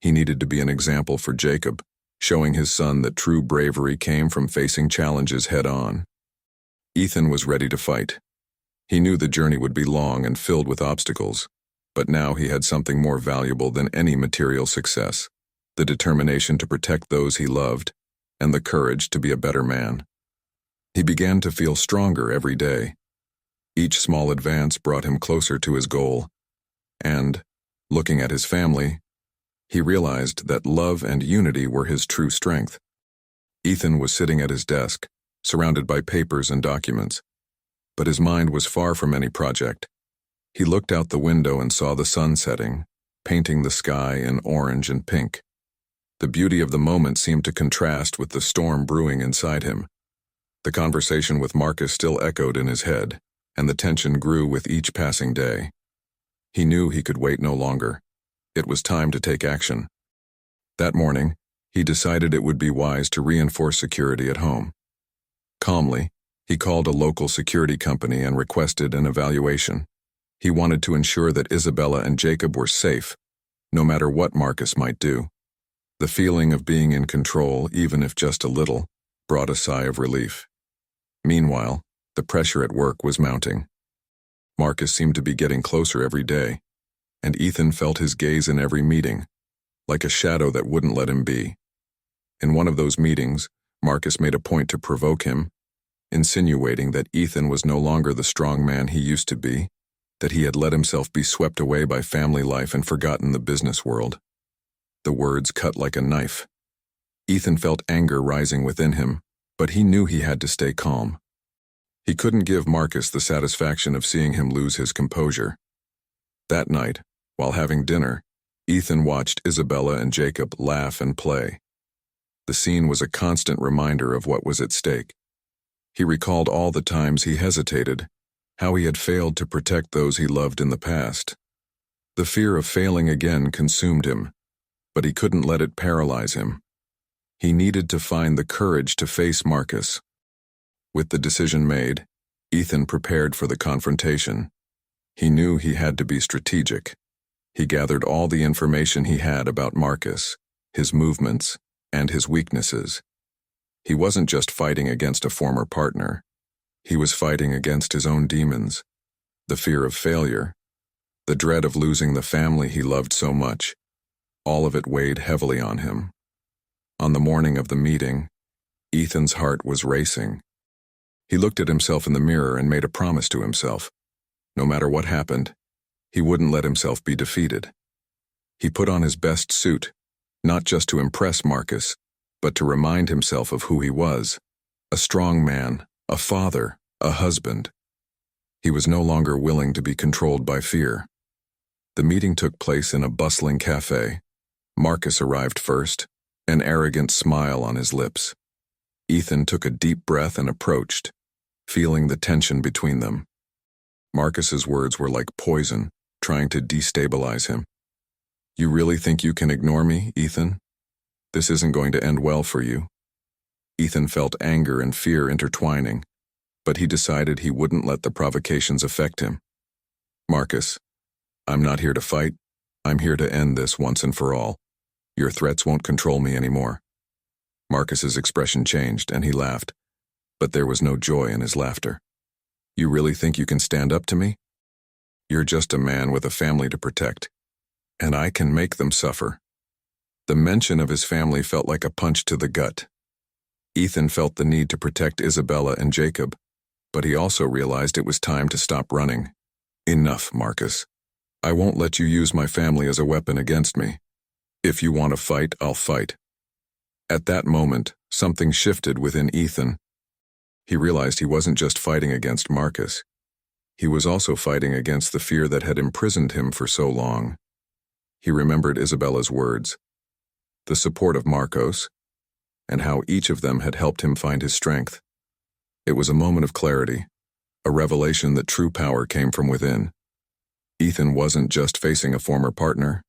Speaker 1: He needed to be an example for Jacob, showing his son that true bravery came from facing challenges head-on. Ethan was ready to fight. He knew the journey would be long and filled with obstacles, but now he had something more valuable than any material success: the determination to protect those he loved and the courage to be a better man. He began to feel stronger every day. Each small advance brought him closer to his goal, and, looking at his family, he realized that love and unity were his true strength. Ethan was sitting at his desk, surrounded by papers and documents, but his mind was far from any project. He looked out the window and saw the sun setting, painting the sky in orange and pink. The beauty of the moment seemed to contrast with the storm brewing inside him. The conversation with Marcus still echoed in his head, and the tension grew with each passing day. He knew he could wait no longer. It was time to take action. That morning, he decided it would be wise to reinforce security at home. Calmly, he called a local security company and requested an evaluation. He wanted to ensure that Isabella and Jacob were safe, no matter what Marcus might do. The feeling of being in control, even if just a little, brought a sigh of relief. Meanwhile, the pressure at work was mounting. Marcus seemed to be getting closer every day, and Ethan felt his gaze in every meeting, like a shadow that wouldn't let him be. In one of those meetings, Marcus made a point to provoke him, insinuating that Ethan was no longer the strong man he used to be, that he had let himself be swept away by family life and forgotten the business world. The words cut like a knife. Ethan felt anger rising within him, but he knew he had to stay calm. He couldn't give Marcus the satisfaction of seeing him lose his composure. That night, while having dinner, Ethan watched Isabella and Jacob laugh and play. The scene was a constant reminder of what was at stake. He recalled all the times he hesitated, how he had failed to protect those he loved in the past. The fear of failing again consumed him, but he couldn't let it paralyze him. He needed to find the courage to face Marcus. With the decision made, Ethan prepared for the confrontation. He knew he had to be strategic. He gathered all the information he had about Marcus, his movements, and his weaknesses. He wasn't just fighting against a former partner. He was fighting against his own demons, the fear of failure, the dread of losing the family he loved so much. All of it weighed heavily on him. On the morning of the meeting, Ethan's heart was racing. He looked at himself in the mirror and made a promise to himself. No matter what happened, he wouldn't let himself be defeated. He put on his best suit, not just to impress Marcus, but to remind himself of who he was: a strong man, a father, a husband. He was no longer willing to be controlled by fear. The meeting took place in a bustling cafe. Marcus arrived first, an arrogant smile on his lips. Ethan took a deep breath and approached, feeling the tension between them. Marcus's words were like poison, trying to destabilize him. "You really think you can ignore me, Ethan? This isn't going to end well for you." Ethan felt anger and fear intertwining, but he decided he wouldn't let the provocations affect him. "Marcus, I'm not here to fight. I'm here to end this once and for all. Your threats won't control me anymore." Marcus's expression changed, and he laughed, but there was no joy in his laughter. "You really think you can stand up to me? You're just a man with a family to protect, and I can make them suffer." The mention of his family felt like a punch to the gut. Ethan felt the need to protect Isabella and Jacob, but he also realized it was time to stop running. Enough, Marcus. I won't let you use my family as a weapon against me. If you want to fight, I'll fight. At that moment, something shifted within Ethan. He realized he wasn't just fighting against Marcus. He was also fighting against the fear that had imprisoned him for so long. He remembered Isabella's words, the support of Marcos, and how each of them had helped him find his strength. It was a moment of clarity, a revelation that true power came from within. Ethan wasn't just facing a former partner.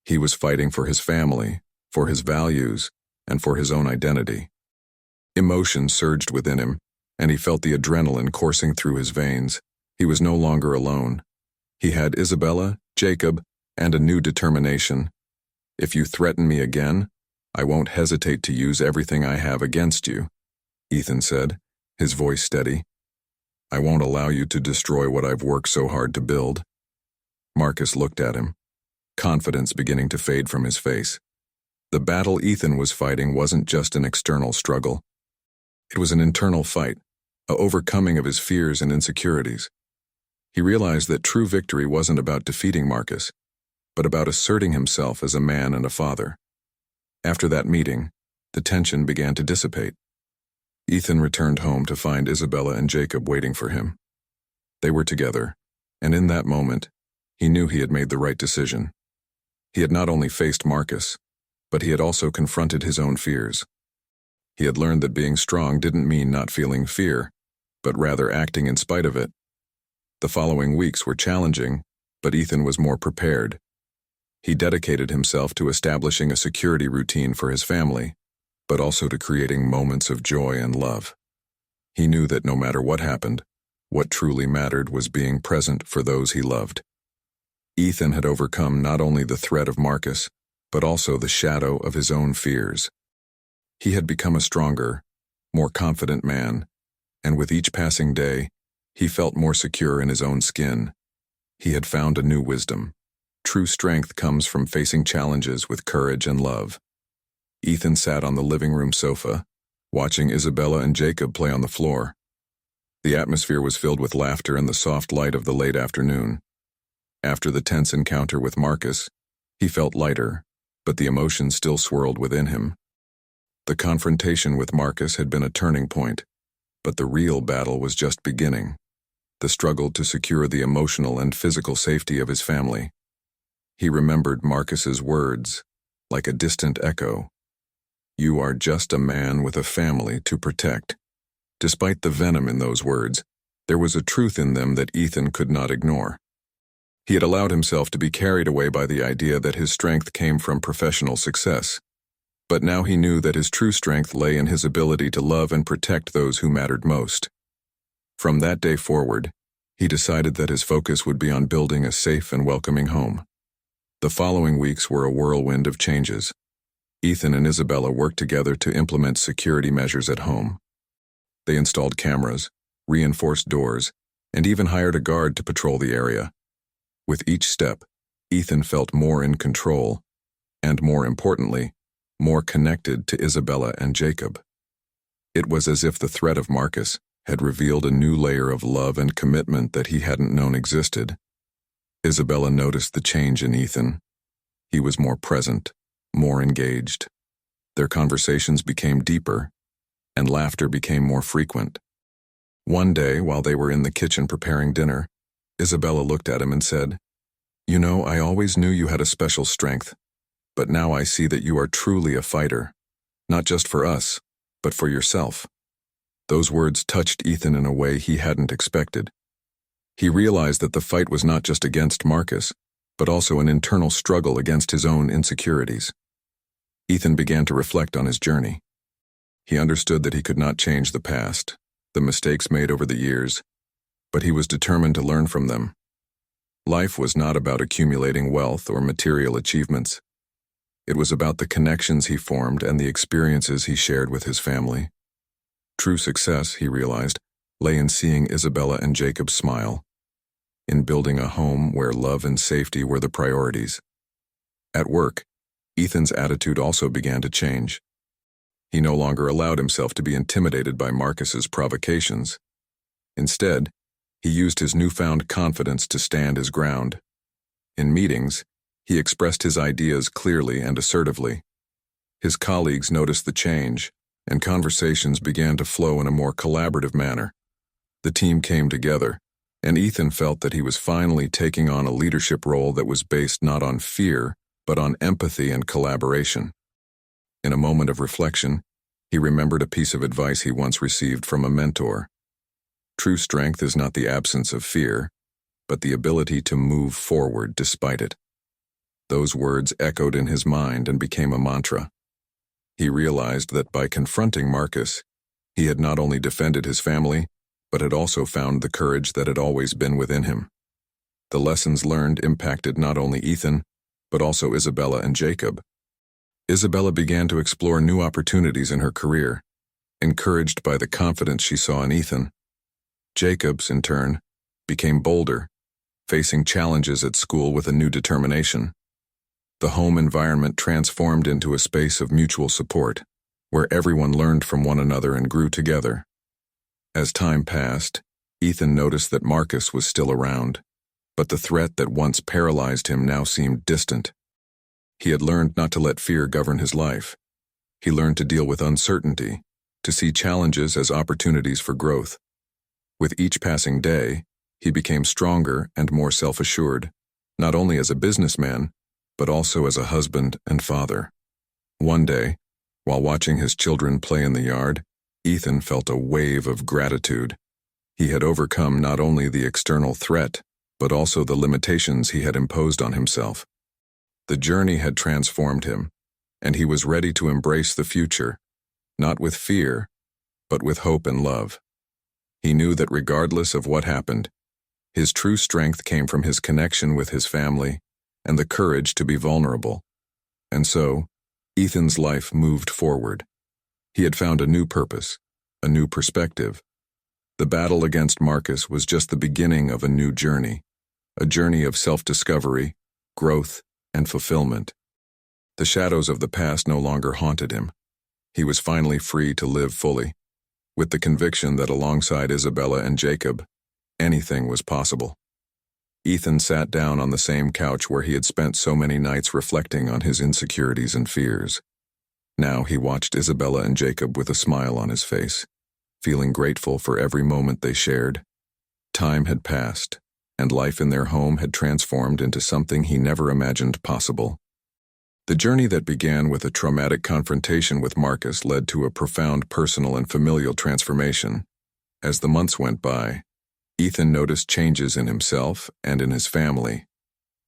Speaker 1: He was fighting for his family, for his values, and for his own identity. Emotion surged within him, and he felt the adrenaline coursing through his veins. He was no longer alone. He had Isabella, Jacob, and a new determination. If you threaten me again, I won't hesitate to use everything I have against you, Ethan said, his voice steady. I won't allow you to destroy what I've worked so hard to build. Marcus looked at him, confidence beginning to fade from his face. The battle Ethan was fighting wasn't just an external struggle. It was an internal fight, a overcoming of his fears and insecurities. He realized that true victory wasn't about defeating Marcus, but about asserting himself as a man and a father. After that meeting, the tension began to dissipate. Ethan returned home to find Isabella and Jacob waiting for him. They were together, and in that moment, he knew he had made the right decision. He had not only faced Marcus, but he had also confronted his own fears. He had learned that being strong didn't mean not feeling fear, but rather acting in spite of it. The following weeks were challenging, but Ethan was more prepared. He dedicated himself to establishing a security routine for his family, but also to creating moments of joy and love. He knew that no matter what happened, what truly mattered was being present for those he loved. Ethan had overcome not only the threat of Marcus, but also the shadow of his own fears. He had become a stronger, more confident man, and with each passing day, he felt more secure in his own skin. He had found a new wisdom. True strength comes from facing challenges with courage and love. Ethan sat on the living room sofa, watching Isabella and Jacob play on the floor. The atmosphere was filled with laughter and the soft light of the late afternoon. After the tense encounter with Marcus, he felt lighter, but the emotions still swirled within him. The confrontation with Marcus had been a turning point, but the real battle was just beginning. The struggle to secure the emotional and physical safety of his family. He remembered Marcus's words, like a distant echo. You are just a man with a family to protect. Despite the venom in those words, there was a truth in them that Ethan could not ignore. He had allowed himself to be carried away by the idea that his strength came from professional success. But now he knew that his true strength lay in his ability to love and protect those who mattered most. From that day forward, he decided that his focus would be on building a safe and welcoming home. The following weeks were a whirlwind of changes. Ethan and Isabella worked together to implement security measures at home. They installed cameras, reinforced doors, and even hired a guard to patrol the area. With each step, Ethan felt more in control, and more importantly, more connected to Isabella and Jacob. It was as if the threat of Marcus had revealed a new layer of love and commitment that he hadn't known existed. Isabella noticed the change in Ethan. He was more present, more engaged. Their conversations became deeper, and laughter became more frequent. One day, while they were in the kitchen preparing dinner, Isabella looked at him and said, "You know, I always knew you had a special strength, but now I see that you are truly a fighter, not just for us, but for yourself." Those words touched Ethan in a way he hadn't expected. He realized that the fight was not just against Marcus, but also an internal struggle against his own insecurities. Ethan began to reflect on his journey. He understood that he could not change the past, the mistakes made over the years, but he was determined to learn from them. Life was not about accumulating wealth or material achievements. It was about the connections he formed and the experiences he shared with his family. True success, he realized, lay in seeing Isabella and Jacob smile, in building a home where love and safety were the priorities. At work, Ethan's attitude also began to change. He no longer allowed himself to be intimidated by Marcus's provocations. Instead, He used his newfound confidence to stand his ground. In meetings, he expressed his ideas clearly and assertively. His colleagues noticed the change, and conversations began to flow in a more collaborative manner. The team came together, and Ethan felt that he was finally taking on a leadership role that was based not on fear, but on empathy and collaboration. In a moment of reflection, he remembered a piece of advice he once received from a mentor. True strength is not the absence of fear, but the ability to move forward despite it. Those words echoed in his mind and became a mantra. He realized that by confronting Marcus, he had not only defended his family, but had also found the courage that had always been within him. The lessons learned impacted not only Ethan, but also Isabella and Jacob. Isabella began to explore new opportunities in her career, encouraged by the confidence she saw in Ethan. Jacobs, in turn, became bolder, facing challenges at school with a new determination. The home environment transformed into a space of mutual support, where everyone learned from one another and grew together. As time passed, Ethan noticed that Marcus was still around, but the threat that once paralyzed him now seemed distant. He had learned not to let fear govern his life. He learned to deal with uncertainty, to see challenges as opportunities for growth. With each passing day, he became stronger and more self-assured, not only as a businessman, but also as a husband and father. One day, while watching his children play in the yard, Ethan felt a wave of gratitude. He had overcome not only the external threat, but also the limitations he had imposed on himself. The journey had transformed him, and he was ready to embrace the future, not with fear, but with hope and love. He knew that regardless of what happened, his true strength came from his connection with his family and the courage to be vulnerable. And so, Ethan's life moved forward. He had found a new purpose, a new perspective. The battle against Marcus was just the beginning of a new journey, a journey of self-discovery, growth, and fulfillment. The shadows of the past no longer haunted him. He was finally free to live fully, with the conviction that alongside Isabella and Jacob, anything was possible. Ethan sat down on the same couch where he had spent so many nights reflecting on his insecurities and fears. Now he watched Isabella and Jacob with a smile on his face, feeling grateful for every moment they shared. Time had passed, and life in their home had transformed into something he never imagined possible. The journey that began with a traumatic confrontation with Marcus led to a profound personal and familial transformation. As the months went by, Ethan noticed changes in himself and in his family.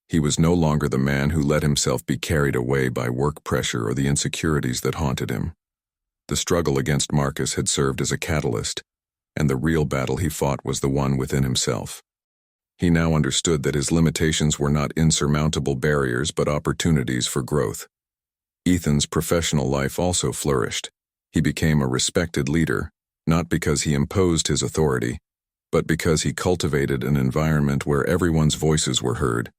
Speaker 1: He was no longer the man who let himself be carried away by work pressure or the insecurities that haunted him. The struggle against Marcus had served as a catalyst, and the real battle he fought was the one within himself. He now understood that his limitations were not insurmountable barriers but opportunities for growth. Ethan's professional life also flourished. He became a respected leader, not because he imposed his authority, but because he cultivated an environment where everyone's voices were heard.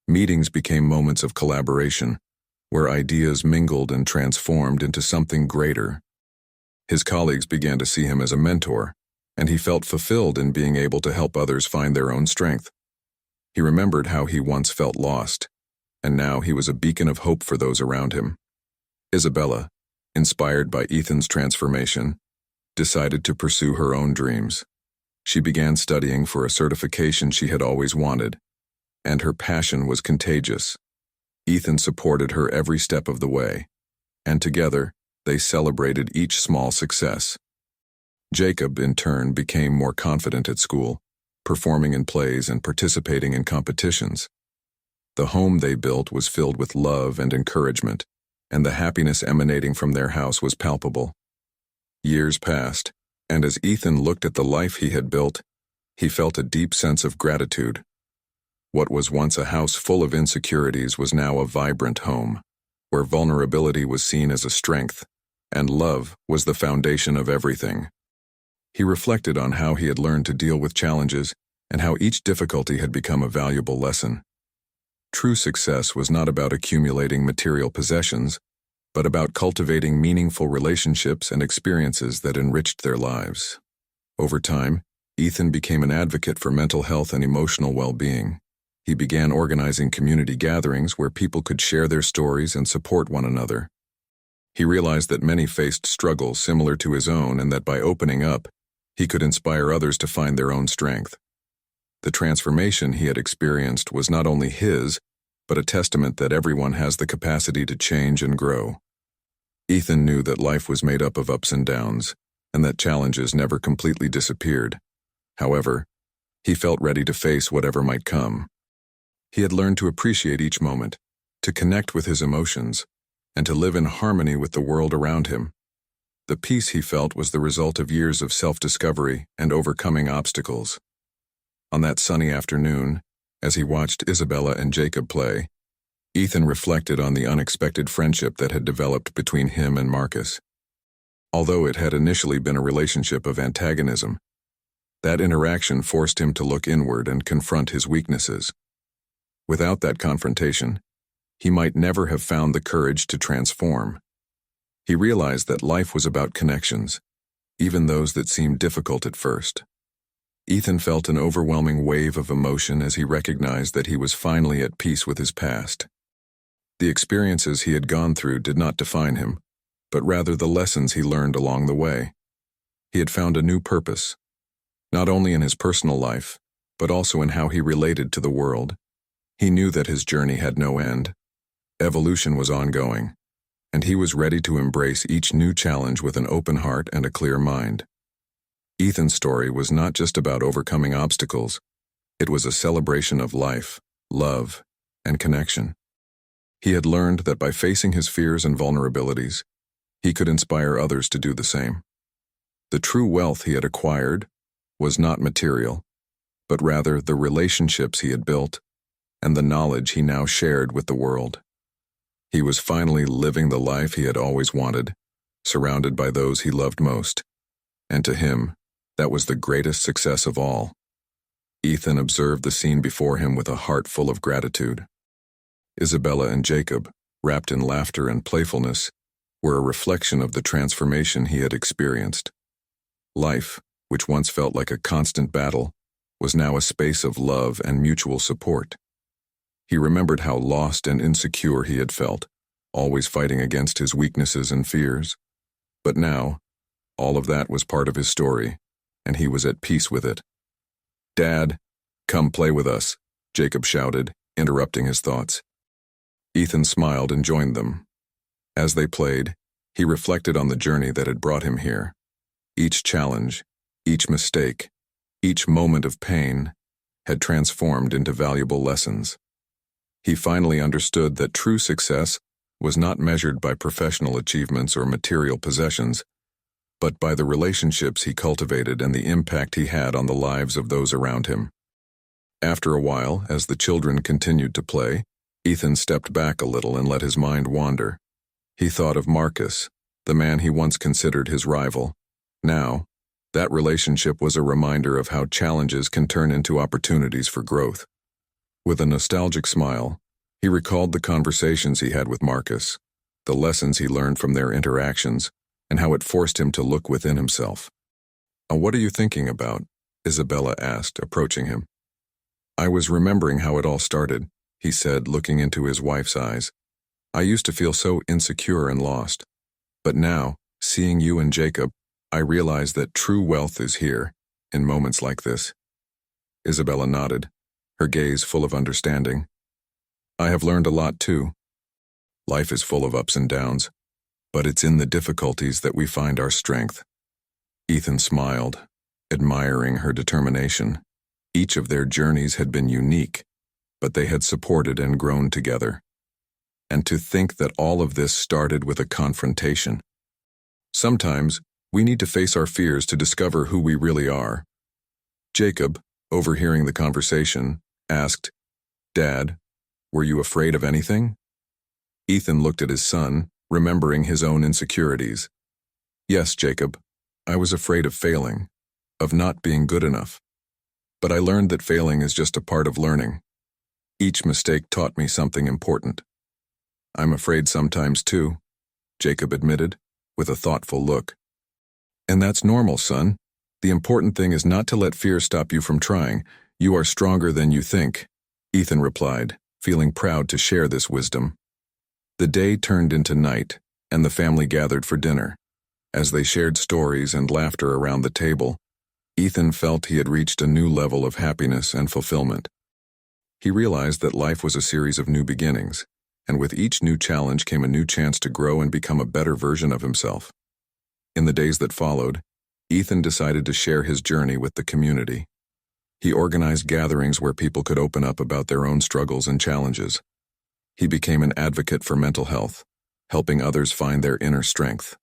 Speaker 1: Meetings became moments of collaboration, where ideas mingled and transformed into something greater. His colleagues began to see him as a mentor, and he felt fulfilled in being able to help others find their own strength. He remembered how he once felt lost, and now he was a beacon of hope for those around him. Isabella, inspired by Ethan's transformation, decided to pursue her own dreams. She began studying for a certification she had always wanted, and her passion was contagious. Ethan supported her every step of the way, and together, they celebrated each small success. Jacob, in turn, became more confident at school, performing in plays and participating in competitions. The home they built was filled with love and encouragement, and the happiness emanating from their house was palpable. Years passed, and as Ethan looked at the life he had built, he felt a deep sense of gratitude. What was once a house full of insecurities was now a vibrant home, where vulnerability was seen as a strength, and love was the foundation of everything. He reflected on how he had learned to deal with challenges and how each difficulty had become a valuable lesson. True success was not about accumulating material possessions, but about cultivating meaningful relationships and experiences that enriched their lives. Over time, Ethan became an advocate for mental health and emotional well-being. He began organizing community gatherings where people could share their stories and support one another. He realized that many faced struggles similar to his own and that by opening up, he could inspire others to find their own strength. The transformation he had experienced was not only his, but a testament that everyone has the capacity to change and grow. Ethan knew that life was made up of ups and downs, and that challenges never completely disappeared. However, he felt ready to face whatever might come. He had learned to appreciate each moment, to connect with his emotions, and to live in harmony with the world around him. The peace he felt was the result of years of self-discovery and overcoming obstacles. On that sunny afternoon, as he watched Isabella and Jacob play, Ethan reflected on the unexpected friendship that had developed between him and Marcus. Although it had initially been a relationship of antagonism, that interaction forced him to look inward and confront his weaknesses. Without that confrontation, he might never have found the courage to transform. He realized that life was about connections, even those that seemed difficult at first. Ethan felt an overwhelming wave of emotion as he recognized that he was finally at peace with his past. The experiences he had gone through did not define him, but rather the lessons he learned along the way. He had found a new purpose, not only in his personal life, but also in how he related to the world. He knew that his journey had no end. Evolution was ongoing, and he was ready to embrace each new challenge with an open heart and a clear mind. Ethan's story was not just about overcoming obstacles. It was a celebration of life, love, and connection. He had learned that by facing his fears and vulnerabilities, he could inspire others to do the same. The true wealth he had acquired was not material, but rather the relationships he had built and the knowledge he now shared with the world. He was finally living the life he had always wanted, surrounded by those he loved most. And to him, that was the greatest success of all. Ethan observed the scene before him with a heart full of gratitude. Isabella and Jacob, wrapped in laughter and playfulness, were a reflection of the transformation he had experienced. Life, which once felt like a constant battle, was now a space of love and mutual support. He remembered how lost and insecure he had felt, always fighting against his weaknesses and fears. But now, all of that was part of his story, and he was at peace with it. "Dad, come play with us," Jacob shouted, interrupting his thoughts. Ethan smiled and joined them. As they played, he reflected on the journey that had brought him here. Each challenge, each mistake, each moment of pain had transformed into valuable lessons. He finally understood that true success was not measured by professional achievements or material possessions, but by the relationships he cultivated and the impact he had on the lives of those around him. After a while, as the children continued to play, Ethan stepped back a little and let his mind wander. He thought of Marcus, the man he once considered his rival. Now, that relationship was a reminder of how challenges can turn into opportunities for growth. With a nostalgic smile, he recalled the conversations he had with Marcus, the lessons he learned from their interactions, and how it forced him to look within himself. "What are you thinking about?" Isabella asked, approaching him. "I was remembering how it all started," he said, looking into his wife's eyes. "I used to feel so insecure and lost. But now, seeing you and Jacob, I realize that true wealth is here, in moments like this." Isabella nodded, her gaze full of understanding. "I have learned a lot too. Life is full of ups and downs, but it's in the difficulties that we find our strength." Ethan smiled, admiring her determination. Each of their journeys had been unique, but they had supported and grown together. And to think that all of this started with a confrontation. Sometimes, we need to face our fears to discover who we really are. Jacob, overhearing the conversation, asked, "Dad, were you afraid of anything?" Ethan looked at his son, remembering his own insecurities. "Yes, Jacob, I was afraid of failing, of not being good enough. But I learned that failing is just a part of learning. Each mistake taught me something important." "I'm afraid sometimes too," Jacob admitted, with a thoughtful look. "And that's normal, son. The important thing is not to let fear stop you from trying. You are stronger than you think, Ethan replied, feeling proud to share this wisdom. The day turned into night, and the family gathered for dinner. As they shared stories and laughter around the table, Ethan felt he had reached a new level of happiness and fulfillment. He realized that life was a series of new beginnings, and with each new challenge came a new chance to grow and become a better version of himself. In the days that followed, Ethan decided to share his journey with the community. He organized gatherings where people could open up about their own struggles and challenges. He became an advocate for mental health, helping others find their inner strength.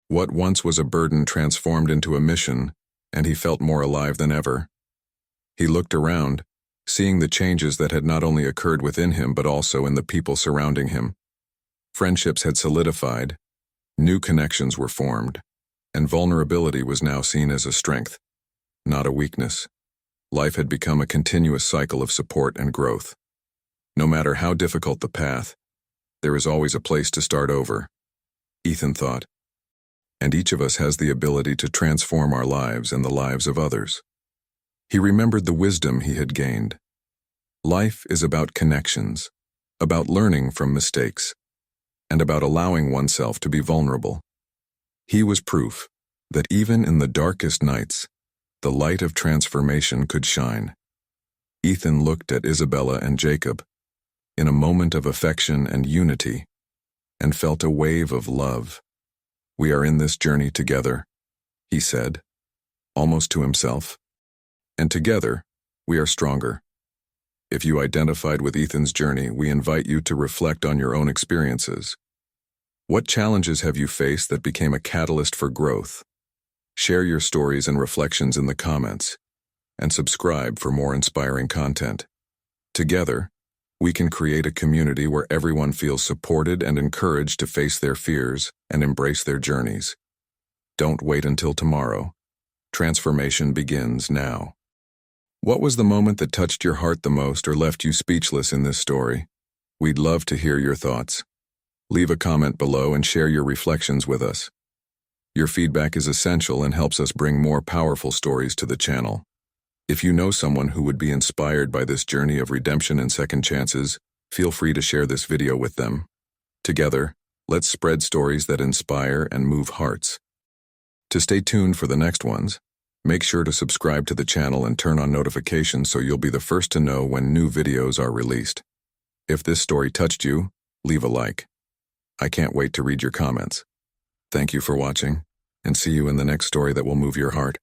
Speaker 1: What once was a burden transformed into a mission, and he felt more alive than ever. He looked around, seeing the changes that had not only occurred within him but also in the people surrounding him. Friendships had solidified, new connections were formed, and vulnerability was now seen as a strength, not a weakness. Life had become a continuous cycle of support and growth. No matter how difficult the path, there is always a place to start over, Ethan thought. And each of us has the ability to transform our lives and the lives of others. He remembered the wisdom he had gained. Life is about connections, about learning from mistakes, and about allowing oneself to be vulnerable. He was proof that even in the darkest nights, the light of transformation could shine. Ethan looked at Isabella and Jacob in a moment of affection and unity, and felt a wave of love. "We are in this journey together," he said, almost to himself. "And together, we are stronger." If you identified with Ethan's journey, we invite you to reflect on your own experiences. What challenges have you faced that became a catalyst for growth? Share your stories and reflections in the comments, and subscribe for more inspiring content. Together, we can create a community where everyone feels supported and encouraged to face their fears and embrace their journeys. Don't wait until tomorrow. Transformation begins now. What was the moment that touched your heart the most or left you speechless in this story? We'd love to hear your thoughts. Leave a comment below and share your reflections with us. Your feedback is essential and helps us bring more powerful stories to the channel. If you know someone who would be inspired by this journey of redemption and second chances, feel free to share this video with them. Together, let's spread stories that inspire and move hearts. To stay tuned for the next ones, make sure to subscribe to the channel and turn on notifications so you'll be the first to know when new videos are released. If this story touched you, leave a like. I can't wait to read your comments. Thank you for watching, and see you in the next story that will move your heart.